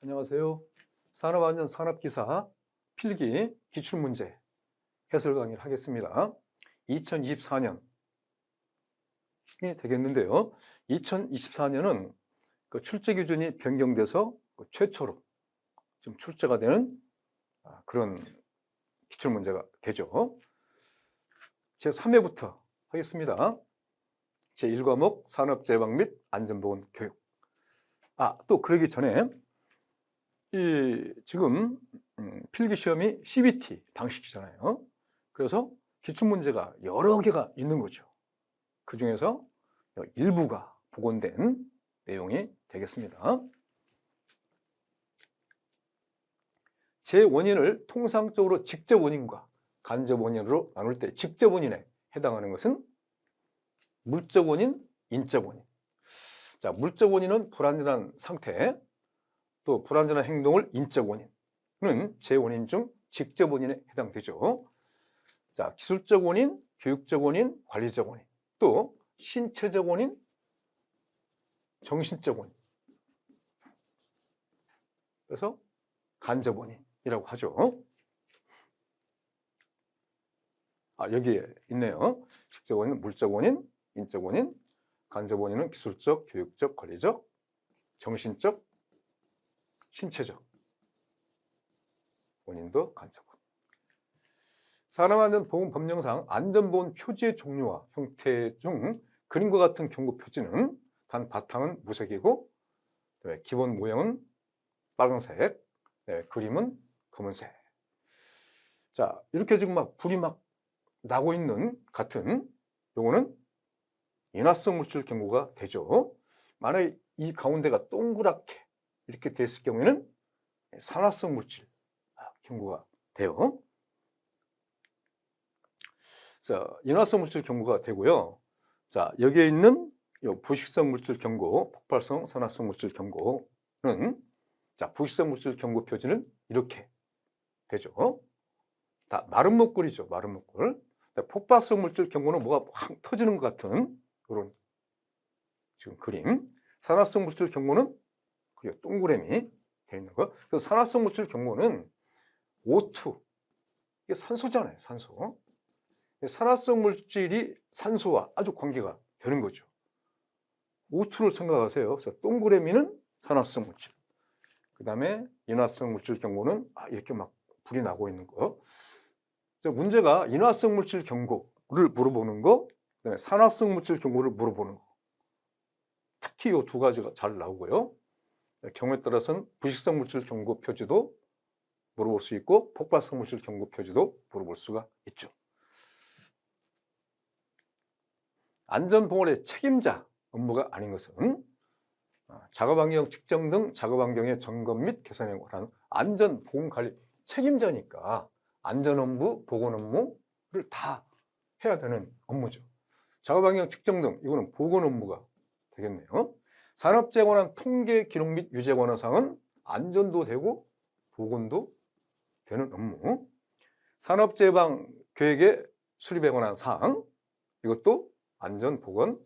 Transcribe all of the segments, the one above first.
안녕하세요. 산업안전 산업기사 필기 기출문제 해설 강의를 하겠습니다. 2024년이 되겠는데요. 2024년은 그 출제 기준이 변경돼서 최초로 좀 출제가 되는 그런 기출문제가 되죠. 제3회부터 하겠습니다. 제1과목 산업재방 및 안전보건 교육. 또 그러기 전에 지금 필기시험이 CBT 방식이잖아요. 그래서 기출문제가 여러 개가 있는 거죠. 그 중에서 일부가 복원된 내용이 되겠습니다. 제 원인을 통상적으로 직접 원인과 간접 원인으로 나눌 때 직접 원인에 해당하는 것은 물적 원인, 인적 원인. 자, 물적 원인은 불안전한 상태, 또 불안전한 행동을 인적 원인은 제 원인 중 직접 원인에 해당되죠. 자, 기술적 원인, 교육적 원인, 관리적 원인, 또 신체적 원인, 정신적 원인. 그래서 간접 원인이라고 하죠. 여기에 있네요. 직접 원인, 물적 원인, 인적 원인, 간접 원인은 기술적, 교육적, 관리적, 정신적, 신체적 원인도 간접 원인. 산업안전보건법령상 안전보건 표지의 종류와 형태 중 그림과 같은 경고 표지는 단 바탕은 무색이고 기본 모양은 빨간색, 그림은 검은색. 자, 이렇게 지금 막 불이 막 나고 있는 같은 요거는 인화성 물질 경고가 되죠. 만약에 이 가운데가 동그랗게 이렇게 됐을 경우에는 산화성 물질 경고가 돼요. 자, 인화성 물질 경고가 되고요. 자, 여기에 있는 부식성 물질 경고, 폭발성 산화성 물질 경고는 자, 부식성 물질 경고 표지는 이렇게 되죠. 다 마른 목걸이죠. 마른 목걸. 폭발성 물질 경고는 뭐가 확 터지는 것 같은 그런 지금 그림. 산화성 물질 경고는 동그라미 되어 있는 거. 그래서 산화성 물질 경고는 O2. 이게 산소잖아요. 산소. 산화성 물질이 산소와 아주 관계가 되는 거죠. O2를 생각하세요. 그래서 동그라미는 산화성 물질. 그 다음에 인화성 물질 경고는 이렇게 막 불이 나고 있는 거. 문제가 인화성 물질 경고를 물어보는 거, 그다음에 산화성 물질 경고를 물어보는 거. 특히 이 두 가지가 잘 나오고요. 경우에 따라서는 부식성 물질 경고 표지도 물어볼 수 있고 폭발성 물질 경고 표지도 물어볼 수가 있죠. 안전보건의 책임자 업무가 아닌 것은 작업환경 측정 등 작업환경의 점검 및 개선에 관한 안전보건관리 책임자니까 안전업무, 보건업무를 다 해야 되는 업무죠. 작업환경 측정 등 이거는 보건업무가 되겠네요. 산업재해에 관한 통계 기록 및 유지에 관한 사항은 안전도 되고 보건도 되는 업무. 산업재해방 계획의 수립에 관한 사항, 이것도 안전, 보건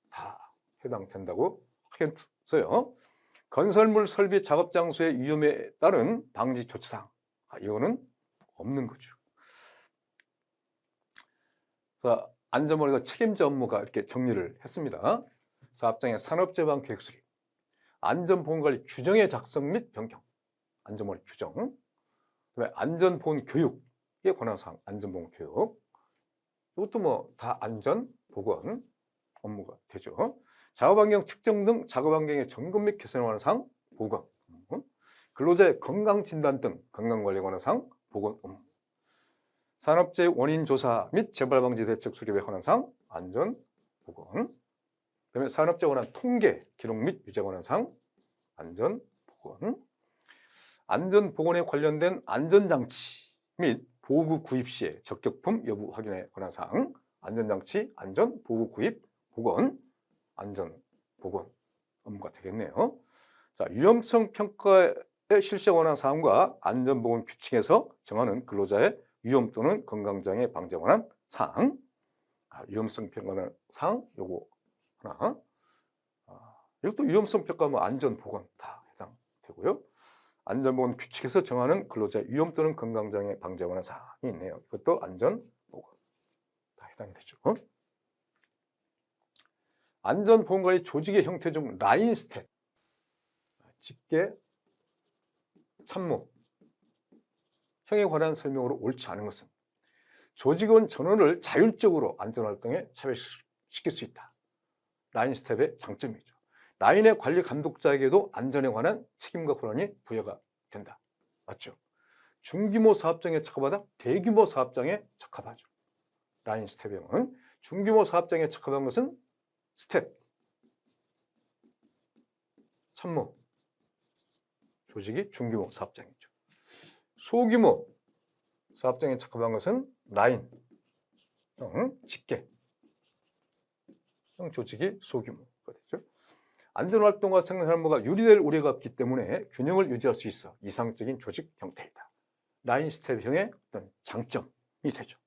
다 해당된다고 하겠어요. 건설물 설비 작업 장소의 위험에 따른 방지 조치사항, 이거는 없는 거죠. 그래서 안전보건 책임자 업무가 이렇게 정리를 했습니다. 사업장의 산업재방 계획 수립, 안전보건관리 규정의 작성 및 변경, 안전보건 규정, 그다음에 안전보건 교육에 관한 사항, 안전보건 교육, 이것도 뭐 다 안전, 보건 업무가 되죠. 작업환경 측정 등 작업환경의 점검 및 개선에 관한 사항, 보건 업무, 근로자의 건강진단 등 건강관리에 관한 사항, 보건 업무, 산업재해 원인 조사 및 재발방지 대책 수립에 관한 사항, 안전, 보건, 그다음에 산업재해에 관한 통계, 기록 및 유지에 관한 사항, 안전, 보건, 안전보건에 관련된 안전장치 및 보호구 구입 시에 적격품 여부 확인에 관한 사항, 안전장치, 안전, 보호구 구입, 보건, 안전, 보건 업무가 되겠네요. 자, 위험성 평가의 실시에 관한 사항과 안전보건 규칙에서 정하는 근로자의 위험 또는 건강장애 방지에 관한 사항, 위험성 평가는 사항, 요거 하나. 이것도 위험성 평가, 안전, 보건 다 해당되고. 되고요. 안전보건 규칙에서 정하는 근로자 위험 또는 건강장애 방지에 관한 사항이 있네요. 이것도 안전보건 다 해당이 되죠. 안전보건관리 조직의 형태 중 라인 스텝, 집계, 참모, 형에 관한 설명으로 옳지 않은 것은 조직원 전원을 자율적으로 안전활동에 참여시킬 수 있다. 라인 스텝의 장점이죠. 라인의 관리 감독자에게도 안전에 관한 책임과 권한이 부여가 된다. 맞죠? 중규모 사업장에 적합하다? 대규모 사업장에 적합하죠. 라인 스텝형은 중규모 사업장에 적합한 것은 스텝, 참모, 조직이 중규모 사업장이죠. 소규모 사업장에 적합한 것은 라인, 집계, 조직이 소규모가 되죠. 안전활동과 생산활동가 유리될 우려가 없기 때문에 균형을 유지할 수 있어 이상적인 조직 형태이다. 라인 스텝형의 어떤 장점이 되죠.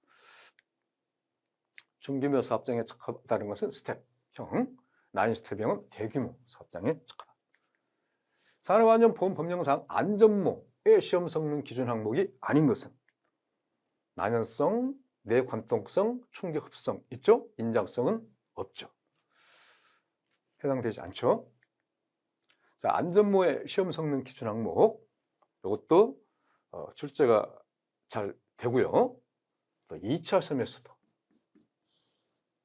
중규모 사업장에 적합하다는 것은 스텝형, 라인 스텝형은 대규모 사업장에 적합하다. 산업안전보건법령상 안전모의 시험 성능 기준 항목이 아닌 것은 난연성, 내관통성, 충격 흡수성 있죠? 인장성은 없죠. 해당되지 않죠. 자, 안전모의 시험 성능 기준 항목 이것도 출제가 잘 되고요. 또 2차 시험에서도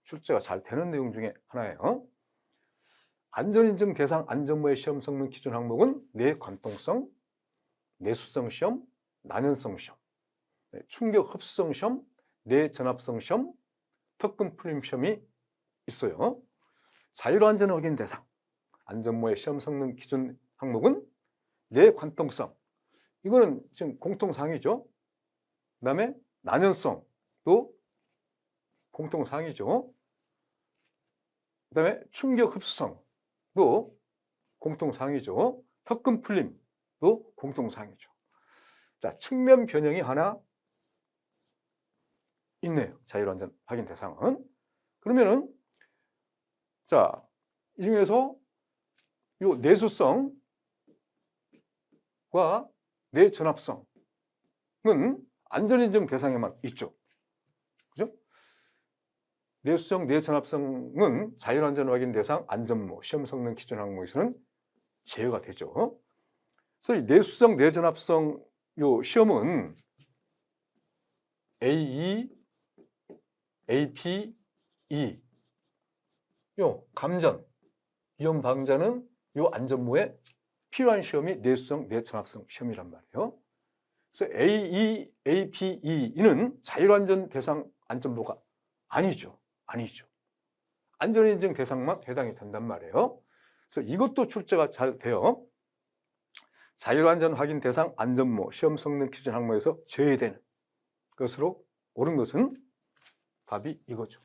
출제가 잘 되는 내용 중에 하나예요. 안전인증 대상 안전모의 시험 성능 기준 항목은 내관통성, 내수성 시험, 난연성 시험, 충격 흡수성 시험, 내전압성 시험, 턱금 풀림 시험이 있어요. 자율안전 확인 대상 안전모의 시험 성능 기준 항목은 내관통성, 이거는 지금 공통사항이죠. 그 다음에 난연성도 공통사항이죠. 그 다음에 충격 흡수성도 공통사항이죠. 턱금 풀림도 공통사항이죠. 자, 측면 변형이 하나 있네요. 자율안전 확인 대상은. 그러면은 자, 이 중에서 요 내수성과 내전압성은 안전인증 대상에만 있죠. 그죠? 내수성, 내전압성은 자율안전 확인 대상 안전모 시험 성능 기준 항목에서는 제외가 되죠. 그래서 이 내수성, 내전압성 요 시험은 AE, APE 요 감전, 위험 방자는 요 안전모에 필요한 시험이 내수성, 내전압성 시험이란 말이에요. 그래서 AE, APE는 자율안전 대상 안전모가 아니죠. 아니죠. 안전인증 대상만 해당이 된단 말이에요. 그래서 이것도 출제가 잘 돼요. 자율안전 확인 대상 안전모 시험 성능 기준 항목에서 제외되는 것으로 옳은 것은 답이 이거죠.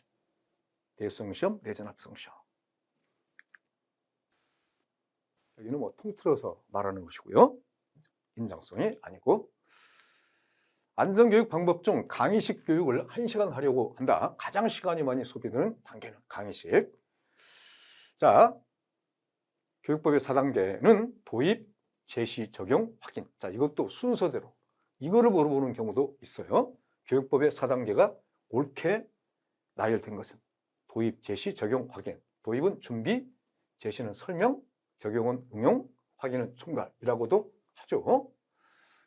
내수성 시험, 내전압성 시험. 여기는 뭐 통틀어서 말하는 것이고요. 인장성이 아니고. 안전교육 방법 중 강의식 교육을 1시간 하려고 한다. 가장 시간이 많이 소비되는 단계는 강의식. 자, 교육법의 4단계는 도입, 제시, 적용, 확인. 자, 이것도 순서대로 이거를 물어보는 경우도 있어요. 교육법의 4단계가 옳게 나열된 것은 도입, 제시, 적용, 확인. 도입은 준비, 제시는 설명, 적용은 응용, 확인은 총괄이라고도 하죠.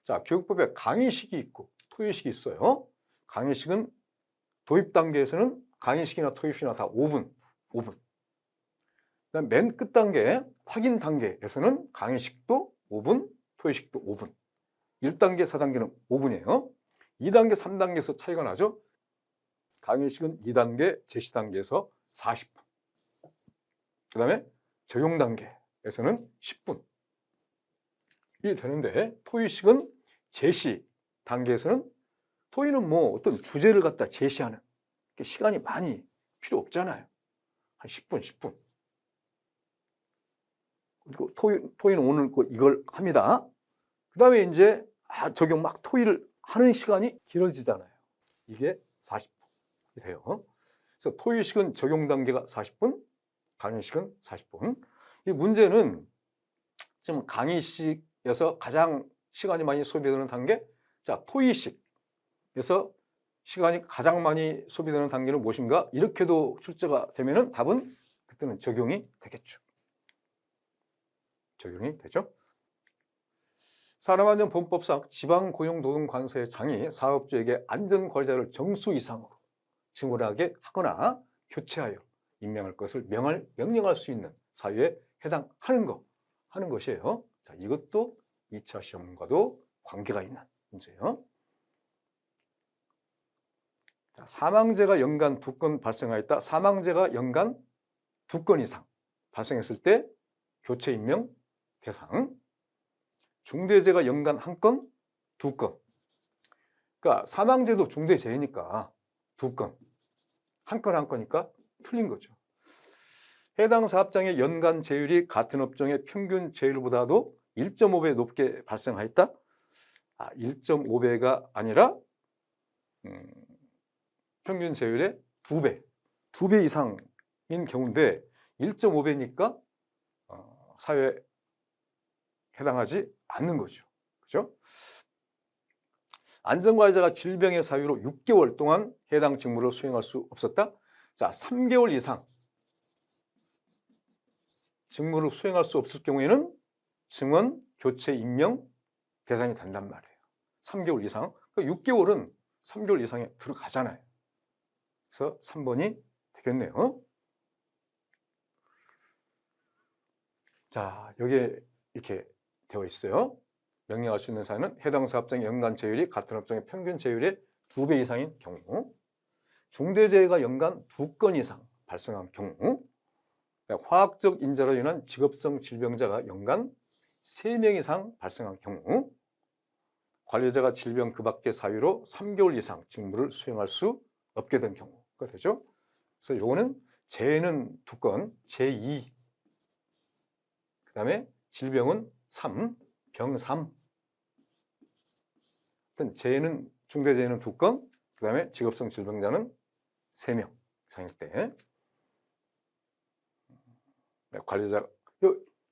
자, 교육법에 강의식이 있고 토의식이 있어요. 강의식은 도입 단계에서는 강의식이나 토의식이나 다 5분. 그다음 맨 끝 단계, 확인 단계에서는 강의식도 5분, 토의식도 5분. 1단계, 4단계는 5분이에요. 2단계, 3단계에서 차이가 나죠. 강의식은 2단계, 제시 단계에서 40분. 그 다음에 적용 단계에서는 10분이 되는데 토의식은 제시 단계에서는 토의는 뭐 어떤 주제를 갖다 제시하는 시간이 많이 필요 없잖아요. 한 10분. 그리고 토의는 오늘 이걸 합니다. 그 다음에 이제 적용 막 토의를 하는 시간이 길어지잖아요. 이게 40분이 돼요. 그래서 토의식은 적용 단계가 40분, 강의식은 40분. 이 문제는 지금 강의식 토의식에서 가장 시간이 많이 소비되는 단계, 자, 토의식에서 시간이 가장 많이 소비되는 단계는 무엇인가? 이렇게도 출제가 되면은 답은 그때는 적용이 되겠죠. 적용이 되죠. 산업안전보건법상 지방고용노동관서의 장이 사업주에게 안전관리자를 정수 이상으로 직무하게 하거나 교체하여 임명할 것을 명령할 수 있는 사유에 해당하는 것이에요. 자, 이것도 2차 시험과도 관계가 있는 문제예요. 자, 사망재가 연간 2건 발생하였다. 사망재가 연간 2건 이상 발생했을 때 교체 임명 대상. 중대재해가 연간 1건, 2건. 그러니까 사망재도 중대재해니까 2건. 1건이니까 틀린 거죠. 해당 사업장의 연간 재율이 같은 업종의 평균 재율보다도 1.5배 높게 발생하였다. 1.5배가 아니라 평균 재율의 2배, 2배 이상인 경우인데 1.5배니까 사회에 해당하지 않는 거죠. 그죠? 안전관리자가 질병의 사유로 6개월 동안 해당 직무를 수행할 수 없었다. 자, 3개월 이상 직무를 수행할 수 없을 경우에는 증원, 교체, 임명 대상이 된단 말이에요. 3개월 이상. 그러니까 6개월은 3개월 이상에 들어가잖아요. 그래서 3번이 되겠네요. 자, 여기에 이렇게 되어 있어요. 명령할 수 있는 사유는 해당 사업장의 연간 재율이 같은 업종의 평균 재율의 2배 이상인 경우, 중대재해가 연간 2건 이상 발생한 경우, 화학적 인자로 인한 직업성 질병자가 연간 3명 이상 발생한 경우, 관리자가 질병 그 밖의 사유로 3개월 이상 직무를 수행할 수 없게 된 경우가 되죠. 그래서 요거는 재해는 2건, 제2, 그 다음에 질병은 3, 병 3. 재해는, 중대재해는 2건, 그 다음에 직업성 질병자는 3명 이상일 때.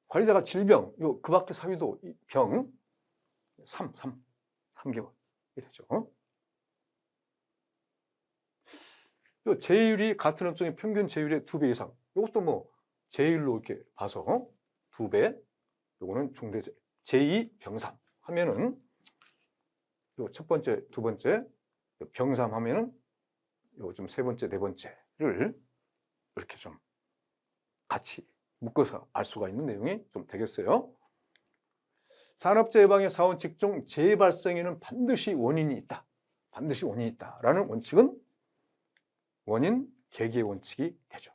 관리자가 질병, 그 밖의 사유도 병 3개월이 되죠. 재율이 같은 업종의 평균 재율의 2배 이상. 이것도 뭐 재율로 이렇게 봐서 2배. 요거는 중대재해. 제2 병3 하면은 요 첫 번째, 두 번째, 병3 하면은 요 좀 세 번째, 네 번째를 이렇게 좀 같이 묶어서 알 수가 있는 내용이 좀 되겠어요. 산업재해 예방의 사원 직종 재해 발생에는 반드시 원인이 있다. 반드시 원인이 있다라는 원칙은 원인 계기 원칙이 되죠.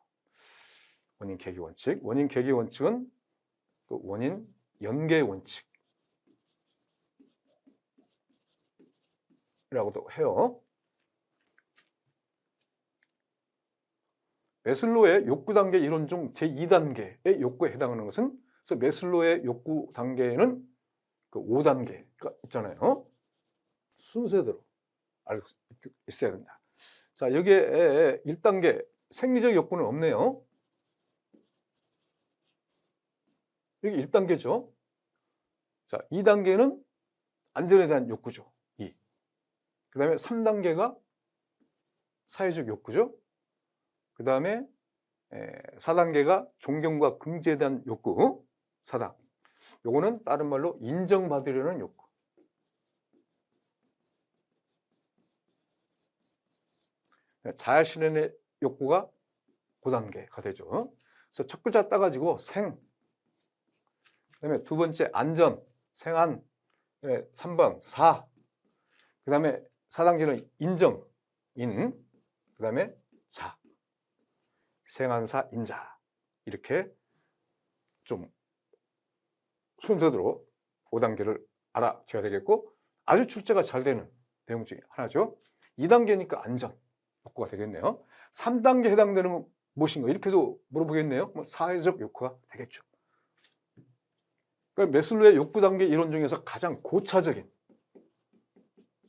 원인 계기 원칙. 원인 계기 원칙은 또 원인 연계 원칙. 라고도 해요. 메슬로의 욕구 단계 이론 중 제2단계의 욕구에 해당하는 것은, 그래서 메슬로의 욕구 단계에는 그 5단계가 있잖아요. 순서대로 알고 있어야 된다. 자, 여기에 1단계 생리적 욕구는 없네요. 여기 1단계죠. 자, 2단계는 안전에 대한 욕구죠. 그 다음에 3단계가 사회적 욕구죠. 그 다음에 4단계가 존경과 긍지에 대한 욕구, 4단. 요거는 다른 말로 인정받으려는 욕구. 자아실현의 욕구가 5단계가 되죠. 그래서 첫 글자 따가지고 생, 그 다음에 두 번째 안전, 생안, 3번 사, 그 다음에 4단계는 인정, 인, 그 다음에 자, 생안사, 인자. 이렇게 좀 순서대로 5단계를 알아줘야 되겠고, 아주 출제가 잘 되는 내용 중에 하나죠. 2단계니까 안전 욕구가 되겠네요. 3단계 해당되는 건 무엇인가? 이렇게도 물어보겠네요. 사회적 욕구가 되겠죠. 그러니까 메슬로의 욕구 단계 이론 중에서 가장 고차적인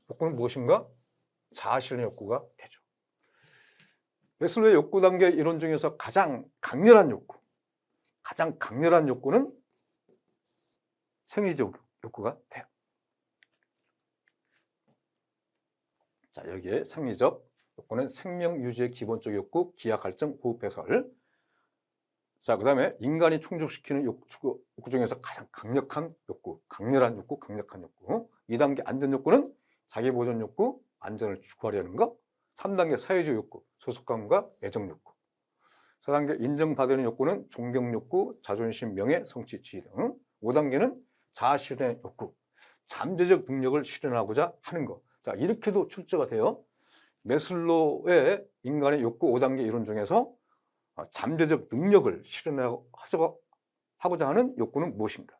욕구는 무엇인가? 자아실현 욕구가 되죠. 메슬로의 욕구 단계 이론 중에서 가장 강렬한 욕구는 생리적 욕구가 돼요. 자, 여기에 생리적 욕구는 생명 유지의 기본적 욕구, 기하 갈증, 호흡 배설. 자, 그 다음에 인간이 충족시키는 욕구 중에서 가장 강력한 욕구, 강렬한 욕구, 강력한 욕구. 2단계 안전 욕구는 자기 보존 욕구, 안전을 추구하려는 것. 3단계 사회적 욕구, 소속감과 애정 욕구. 4단계 인정받는 욕구는 존경 욕구, 자존심, 명예, 성취, 지위 등. 5단계는 자아 실현의 욕구, 잠재적 능력을 실현하고자 하는 것. 자, 이렇게도 출제가 돼요. 매슬로우의 인간의 욕구 5단계 이론 중에서 잠재적 능력을 실현하고자 하는 욕구는 무엇인가?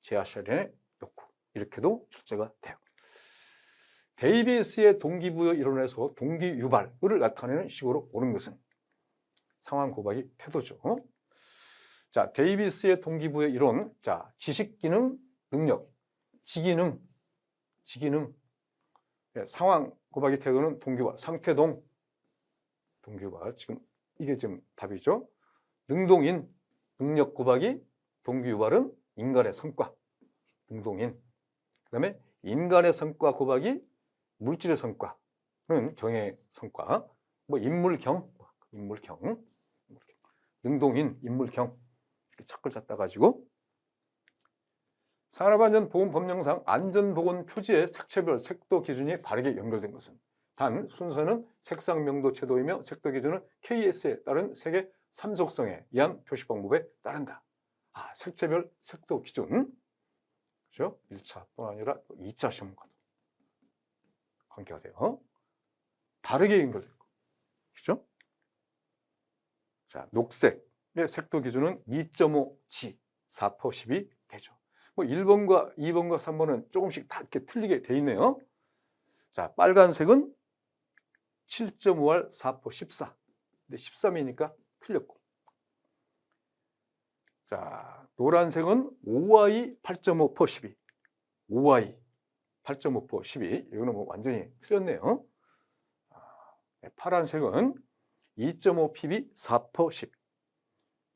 자아 실현의 욕구. 이렇게도 출제가 돼요. 데이비스의 동기부여 이론에서 동기유발을 나타내는 식으로 오는 것은 상황 고박이 태도죠. 자, 데이비스의 동기부여 이론. 자, 지식 기능, 능력, 지기능. 상황 고박이 태도는 동기유발, 상태동, 동기유발. 지금 이게 지금 답이죠. 능동인, 능력 고박이, 동기유발은 인간의 성과, 능동인. 그 다음에 인간의 성과 고박이 물질의 성과는 경의 성과. 뭐 인물경, 능동인, 인물경. 이렇게 착글 잡다 가지고 산업안전보건법령상 안전보건 표지의 색채별 색도 기준이 바르게 연결된 것은 단 순서는 색상 명도 채도이며 색도 기준은 KS에 따른 색의 삼속성에 의한 표시 방법에 따른다. 색채별 색도 기준. 그렇죠? 1차뿐 아니라 2차 시험과도 관계가 돼요. 다르게 연결되고. 그렇죠? 자, 녹색의 색도 기준은 2.5G, 4퍼 10이 되죠. 뭐 1번과 2번과 3번은 조금씩 다 이렇게 틀리게 돼 있네요. 자, 빨간색은 7.5R 4퍼 14. 근데 13이니까 틀렸고. 자, 노란색은 5Y 8.5퍼 12. 5Y 8.5퍼 12. 이거는 뭐 완전히 틀렸네요. 파란색은 2.5pb 4퍼 10.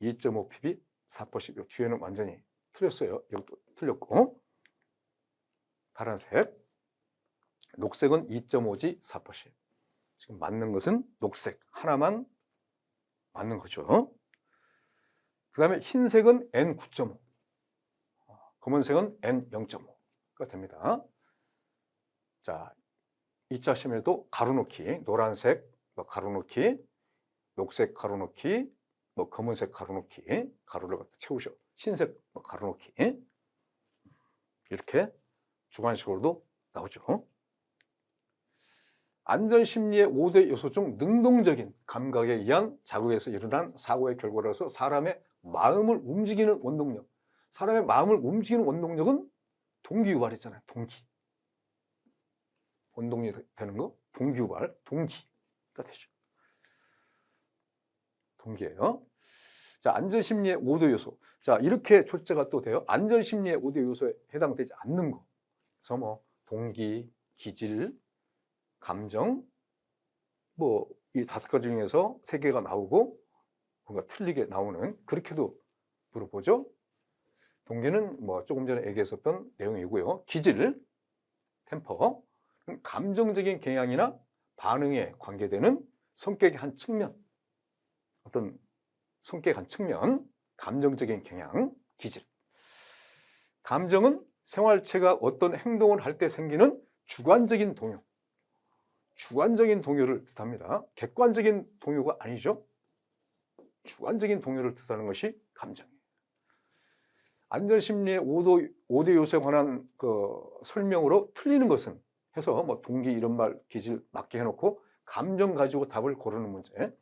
2.5pb 4퍼 10. 이 뒤에는 완전히 틀렸어요. 이것도 틀렸고. 파란색. 녹색은 2.5G 4퍼 10. 지금 맞는 것은 녹색 하나만 맞는 거죠. 그 다음에 흰색은 N9.5. 검은색은 N0.5가 됩니다. 자, 2차 시험에도 가로놓기, 노란색 가로놓기, 녹색 가로놓기, 검은색 가로놓기, 가로를 갖다 채우셔. 흰색 가로놓기. 이렇게 주관식으로도 나오죠. 안전심리의 5대 요소 중 능동적인 감각에 의한 자극에서 일어난 사고의 결과로서 사람의 마음을 움직이는 원동력. 사람의 마음을 움직이는 원동력은 동기유발이잖아요. 동기. 원동력이 되는 거, 동기유발, 동기가 되죠. 동기예요. 자, 안전심리의 5대 요소. 자, 이렇게 출제가 또 돼요. 안전심리의 5대 요소에 해당되지 않는 거. 그래서 뭐 동기, 기질, 감정, 뭐 이 5가지 중에서 3개가 나오고 뭔가 틀리게 나오는, 그렇게도 물어보죠. 동기는 뭐 조금 전에 얘기했었던 내용이고요. 기질, 템퍼, 감정적인 경향이나 반응에 관계되는 성격의 한 측면, 어떤 성격의 한 측면, 감정적인 경향, 기질. 감정은 생활체가 어떤 행동을 할 때 생기는 주관적인 동요. 주관적인 동요를 뜻합니다. 객관적인 동요가 아니죠. 주관적인 동요를 뜻하는 것이 감정이에요. 안전심리의 5대 요소에 관한 설명으로 틀리는 것은 해서 뭐 동기, 이런 말, 기질 맞게 해놓고 감정 가지고 답을 고르는 문제.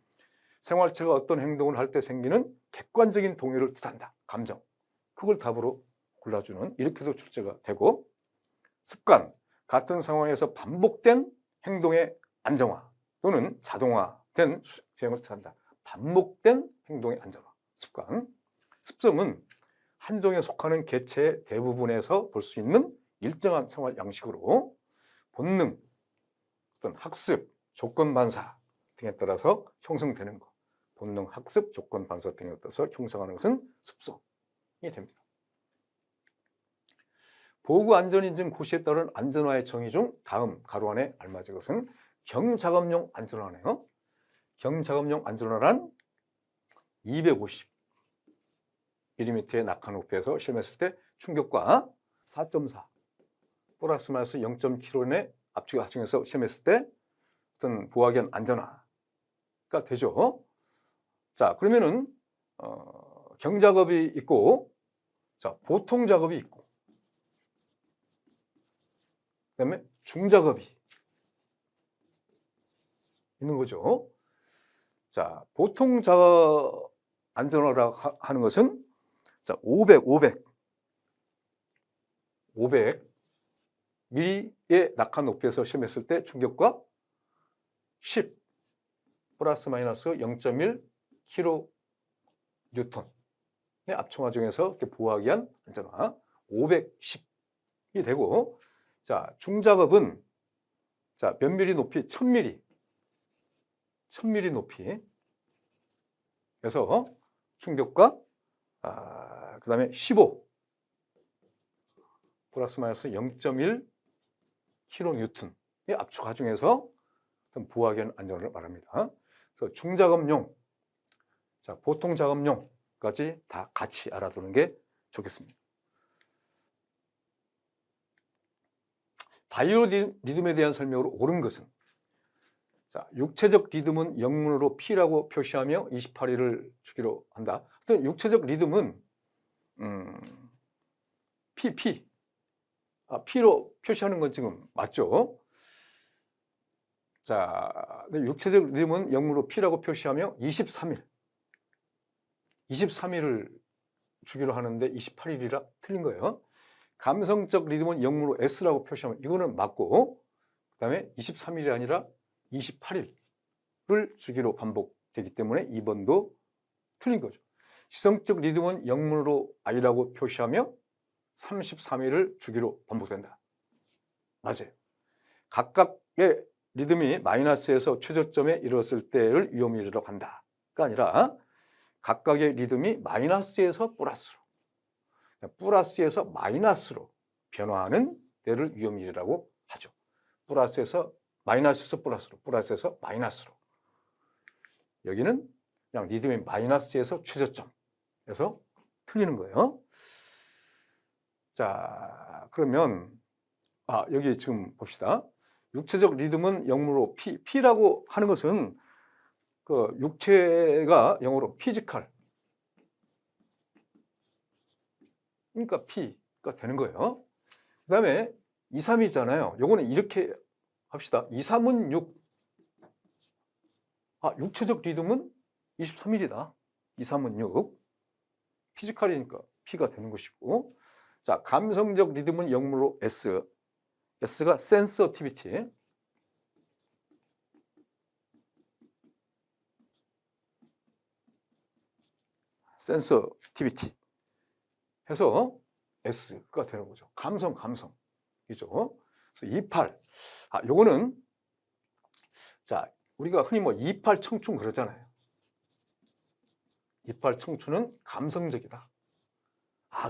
생활체가 어떤 행동을 할 때 생기는 객관적인 동요를 뜻한다. 감정. 그걸 답으로 골라주는, 이렇게도 출제가 되고, 습관. 같은 상황에서 반복된 행동의 안정화 또는 자동화된 수행을 뜻한다. 반복된 행동의 안정화. 습관. 습성은 한 종에 속하는 개체의 대부분에서 볼 수 있는 일정한 생활 양식으로 본능, 어떤 학습, 조건 반사 등에 따라서 형성되는 것. 본능, 학습, 조건 반사 등에 따라서 형성하는 것은 습성이 됩니다. 보고 안전인증 고시에 따른 안전화의 정의 중 다음 가로 안에 알맞은 것은 경작업용 안전화네요. 경작업용 안전화란 250mm의 낙하 높이에서 시험했을 때 충격과 4.4 플러스 마이너스 0.kg의 압축 하중에서 시험했을 때 어떤 보호하기 안전화가 되죠. 자, 그러면은 경작업이 있고, 자, 보통 작업이 있고, 그다음에 중작업이 있는 거죠. 자, 보통 작업 안전화라고 하는 것은 자, 500mm의 낙하 높이에서 시험했을 때 충격과 10 플러스 마이너스 0.1 kN의 압축화 중에서 이렇게 보호하기 위한 안전화 510이 되고, 자, 중작업은 자, 몇 미리 높이 1000mm 높이에서 충격과 그 다음에 15 플러스 마이너스 0.1 kN의 압축화 중에서 보호하기 위한 안전을 말합니다. 그래서 중작업용, 자, 보통 작업용까지 다 같이 알아두는 게 좋겠습니다. 바이오 리듬에 대한 설명으로 옳은 것은, 자, 육체적 리듬은 영문으로 P라고 표시하며 28일을 주기로 한다. 어떤 육체적 리듬은 P로 표시하는 건 지금 맞죠? 자, 육체적 리듬은 영문으로 P라고 표시하며 23일을 주기로 하는데 28일이라 틀린 거예요. 감성적 리듬은 영문으로 S라고 표시하면 이거는 맞고, 그 다음에 23일이 아니라 28일을 주기로 반복되기 때문에 2번도 틀린 거죠. 지성적 리듬은 영문으로 I라고 표시하며 33일을 주기로 반복된다. 맞아요. 각각의 리듬이 마이너스에서 최저점에 이르렀을 때를 위험이라고 한다가 아니라 각각의 리듬이 마이너스에서 플러스에서 마이너스로 변화하는 때를 위험이라고 하죠. 마이너스에서 플러스에서 마이너스로. 여기는 그냥 리듬이 마이너스에서 최저점에서 틀리는 거예요. 자, 그러면 여기 지금 봅시다. 육체적 리듬은 영어로 P라고 하는 것은 그 육체가 영어로 피지컬, 그러니까 P가 되는 거예요. 그 다음에 2, 3이잖아요. 요거는 이렇게 합시다. 2, 3은 6. 육체적 리듬은 23일이다. 2, 3은 6. 피지컬이니까 P가 되는 것이고. 자, 감성적 리듬은 영문으로 S. S가 센서티비티. 센서티비티 해서 S가 되는 거죠. 감성이죠. 그래서 28. 요거는 자, 우리가 흔히 뭐 28 청춘 그러잖아요. 28 청춘은 감성적이다.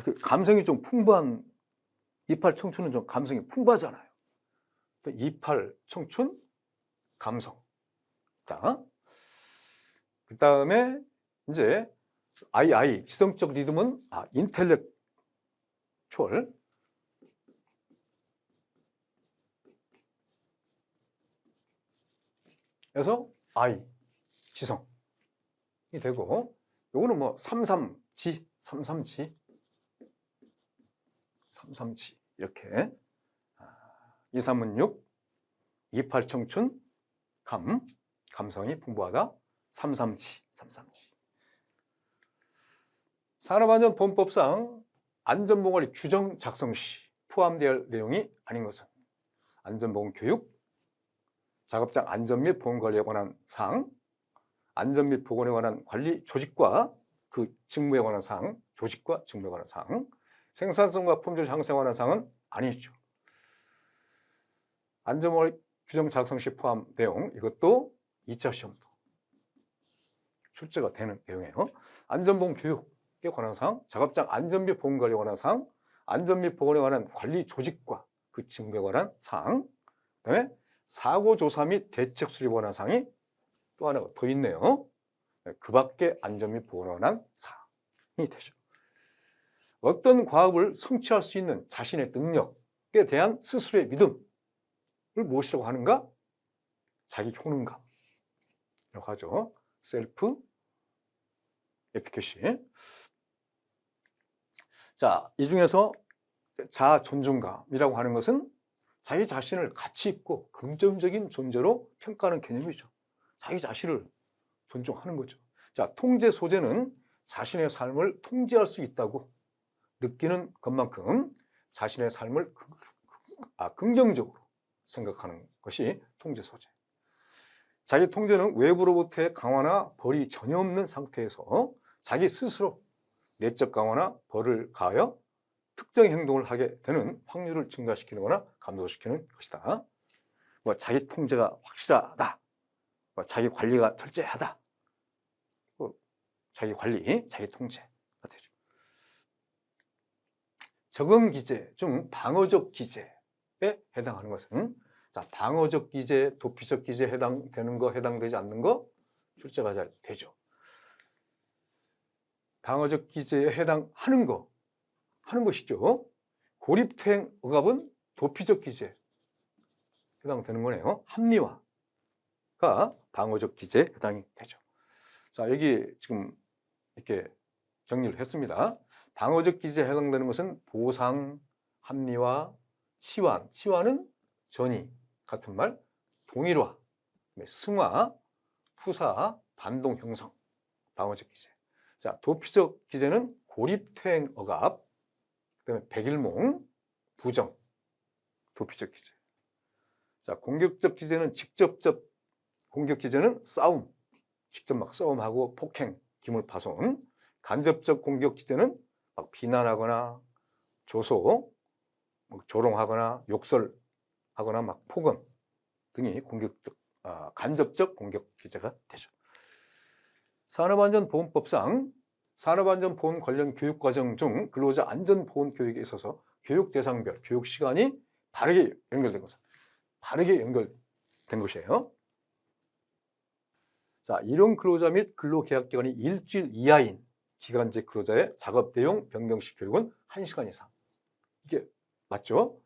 그 감성이 좀 풍부한 28 청춘은 좀 감성이 풍부하잖아요. 28 청춘 감성. 자, 그 다음에 이제 I 지성적 리듬은 인텔렉추얼. 그래서 I 지성이 되고, 요거는 뭐 33G 이렇게 2, 3은 6, 28 청춘 감성이 풍부하다. 33G. 산업안전보건법상 안전보건관리 규정 작성 시 포함될 내용이 아닌 것은 안전보건 교육, 작업장 안전 및 보건관리에 관한 사항, 안전 및 보건에 관한 관리 조직과 그 직무에 관한 사항, 생산성과 품질 향상에 관한 사항은 아니죠. 안전보건 규정 작성 시 포함 내용, 이것도 2차 시험도 출제가 되는 내용이에요. 안전보건 교육에 관한 사항, 작업장 안전 및 보건관리에 관한 사항, 안전 및 보건에 관한 관리 조직과 그 직무에 관한 사항, 그다음에 사고 조사 및 대책 수립에 관한 사항이 또 하나가 더 있네요. 그 밖에 안전 및 보건에 관한 사항이 되죠. 어떤 과업을 성취할 수 있는 자신의 능력에 대한 스스로의 믿음을 무엇이라고 하는가? 자기 효능감이라고 하죠. 셀프 에피케시. 자, 이 중에서 자아 존중감이라고 하는 것은 자기 자신을 가치 있고 긍정적인 존재로 평가하는 개념이죠. 자기 자신을 존중하는 거죠. 자, 통제 소재는 자신의 삶을 통제할 수 있다고 느끼는 것만큼 자신의 삶을 긍정적으로 생각하는 것이 통제 소재. 자기 통제는 외부로부터의 강화나 벌이 전혀 없는 상태에서 자기 스스로 내적 강화나 벌을 가하여 특정 행동을 하게 되는 확률을 증가시키는 거나 감소시키는 것이다. 뭐 자기 통제가 확실하다. 뭐 자기 관리가 철저하다. 자기 관리, 자기 통제가 되죠. 적응 기제 중 방어적 기제에 해당하는 것은, 자, 방어적 기제, 도피적 기제에 해당되는 거, 해당되지 않는 거 출제가 잘 되죠. 방어적 기제에 해당하는 거, 하는 것이죠. 고립투행 억압은 도피적 기제에 해당되는 거네요. 합리화가 방어적 기제에 해당이 되죠. 자, 여기 지금 이렇게 정리를 했습니다. 방어적 기제에 해당되는 것은 보상, 합리화, 치환. 치환은 전이 같은 말, 동일화, 승화, 후사, 반동 형성. 방어적 기제. 자, 도피적 기제는 고립투행 억압, 그다음에 백일몽, 부정. 도피적 기제. 자, 공격적 기제는 직접적 공격 기제는 싸움. 직접 막 싸움하고 폭행, 기물파손. 간접적 공격 기제는 막 비난하거나 조소, 조롱하거나 욕설하거나 막 폭언 등이 간접적 공격 기제가 되죠. 산업안전보건법상 산업안전보건 관련 교육과정 중 근로자 안전보건 교육에 있어서 교육 대상별, 교육 시간이 바르게 연결된 것은 바르게 연결된 것이에요. 자, 일용 근로자 및 근로계약 기간이 일주일 이하인 기간제 근로자의 작업 내용 변경 시 교육은 1시간 이상. 이게 맞죠?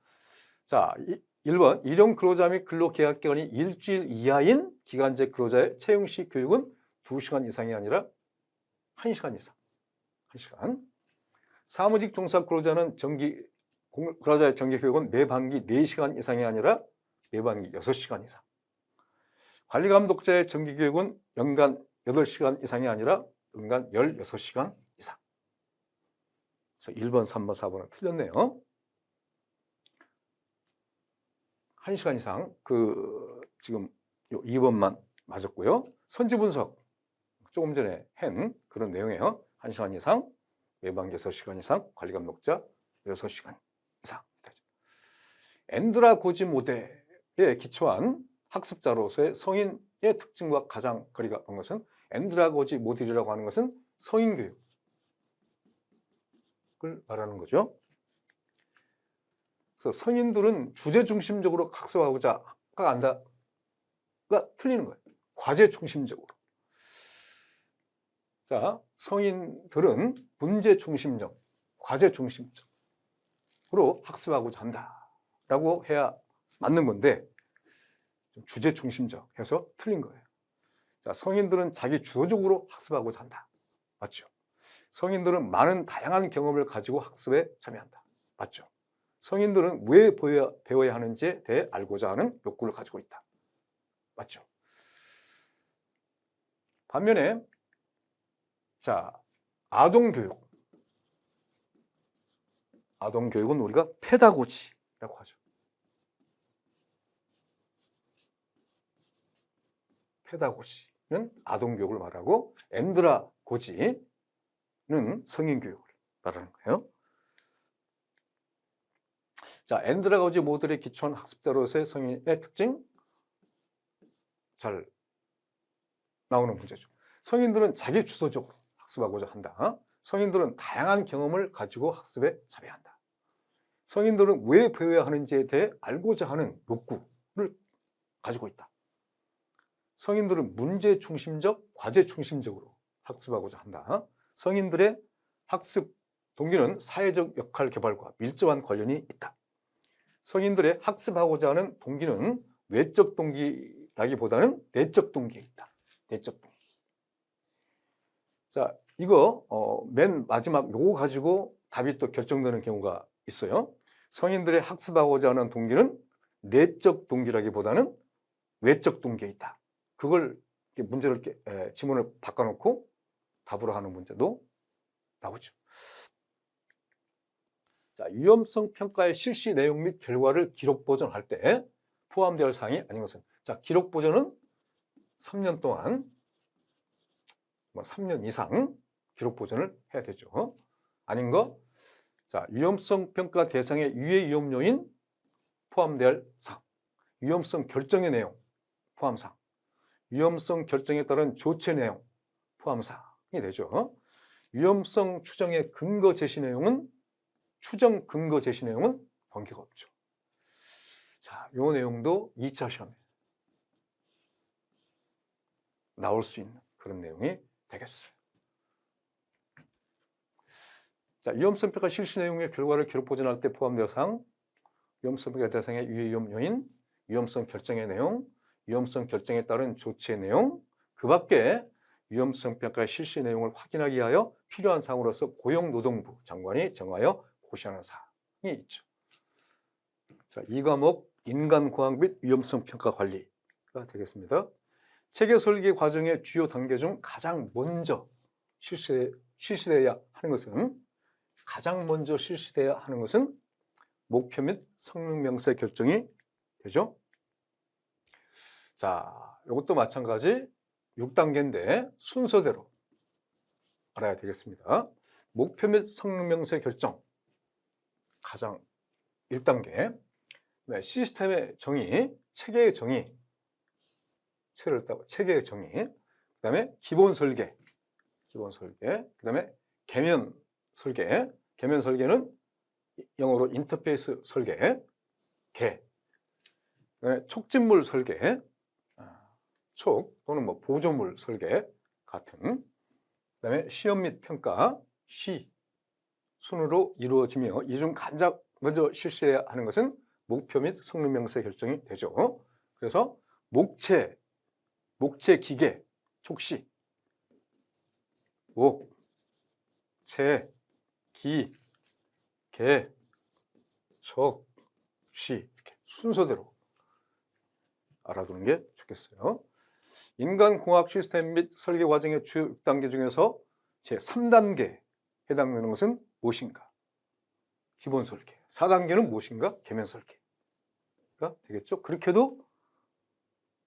자, 1번 일용 근로자 및 근로계약 기간이 일주일 이하인 기간제 근로자의 채용 시 교육은 2시간 이상이 아니라 1시간 이상. 1시간. 사무직 종사 근로자는 근로자의 정기 교육은 매반기 4시간 이상이 아니라 매반기 6시간 이상. 관리감독자의 정기 교육은 연간 8시간 이상이 아니라 연간 16시간 이상. 그래서 1번, 3번, 4번은 틀렸네요. 1시간 이상, 지금 2번만 맞았고요. 선지 분석, 조금 전에 한 그런 내용이에요. 1시간 이상, 매반기 6시간 이상, 관리감독자 6시간 이상. 엔드라고지 모델에 기초한 학습자로서의 성인의 특징과 가장 거리가 먼 것은 엔드라고지 모델이라고 하는 것은 성인 교육을 말하는 거죠. 그래서 성인들은 주제 중심적으로 학습하고자 한다가 틀리는 거예요. 과제 중심적으로. 자, 성인들은 문제 중심적, 과제 중심적으로 학습하고자 한다라고 해야 맞는 건데 주제 중심적 해서 틀린 거예요. 자, 성인들은 자기 주도적으로 학습하고자 한다. 맞죠? 성인들은 많은 다양한 경험을 가지고 학습에 참여한다. 맞죠? 성인들은 왜 배워야 하는지에 대해 알고자 하는 욕구를 가지고 있다. 맞죠? 반면에 자, 아동교육은 우리가 페다고지라고 하죠. 페다고지는 아동교육을 말하고 엔드라고지는 성인교육을 말하는 거예요. 자, 엔드라고지 모델에 기초한 학습자로서의 성인의 특징 잘 나오는 문제죠. 성인들은 자기 주도적으로 학습하고자 한다. 성인들은 다양한 경험을 가지고 학습에 참여한다. 성인들은 왜 배워야 하는지에 대해 알고자 하는 욕구를 가지고 있다. 성인들은 문제 중심적, 과제 중심적으로 학습하고자 한다. 성인들의 학습 동기는 사회적 역할 개발과 밀접한 관련이 있다. 성인들의 학습하고자 하는 동기는 외적 동기라기보다는 내적 동기에 있다. 내적 동기. 자, 이거 맨 마지막 요거 가지고 답이 또 결정되는 경우가 있어요. 성인들의 학습하고자 하는 동기는 내적 동기라기보다는 외적 동기에 있다. 그걸 문제를 지문을 바꿔놓고 답으로 하는 문제도 나오죠. 자, 위험성 평가의 실시 내용 및 결과를 기록 보존할 때 포함되어 할 사항이 아닌 것은, 자, 기록 보존은 3년 동안 3년 이상 기록 보존을 해야 되죠. 아닌 거, 자, 위험성 평가 대상의 유해 위험 요인 포함되어 할 사항, 위험성 결정의 내용 포함 사항, 위험성 결정에 따른 조치 내용 포함 사항이 되죠. 위험성 추정의 근거 제시 내용은 추정 근거 제시 내용은 관계가 없죠. 자, 이 내용도 2차 시험에 나올 수 있는 그런 내용이 되겠어요. 자, 위험성 평가 실시 내용의 결과를 기록 보존할 때 포함되어 사항, 위험성 평가 대상의 유해 위험 요인, 위험성 결정의 내용, 위험성 결정에 따른 조치의 내용, 그 밖에 위험성 평가 실시 내용을 확인하기 위하여 필요한 사항으로서 고용노동부 장관이 정하여 고시하는 사항이 있죠. 자, 이 과목 인간공학 및 위험성 평가 관리가 되겠습니다. 체계 설계 과정의 주요 단계 중 가장 먼저 실시되어야 하는 것은 목표 및 성능 명세 결정이 되죠. 자, 이것도 마찬가지 6단계인데 순서대로 알아야 되겠습니다. 목표 및 성능 명세 결정 가장 1단계, 시스템의 정의, 체계의 정의, 체계의 정의, 그 다음에 기본 설계, 그 다음에 계면 설계, 계면 설계는 영어로 인터페이스 설계, 그다음에 촉진물 설계, 촉 또는 보조물 설계 같은, 그다음에 시험 및 평가, 시 순으로 이루어지며 이 중 가장 먼저 실시해야 하는 것은 목표 및 성능 명세 결정이 되죠. 그래서 목체 기계, 촉시, 목, 체, 기, 개, 촉, 시 이렇게 순서대로 알아두는 게 좋겠어요. 인간공학 시스템 및 설계 과정의 주요 6단계 중에서 제 3단계에 해당되는 것은 무엇인가? 기본 설계. 4단계는 무엇인가? 계면 설계가 되겠죠. 그렇게도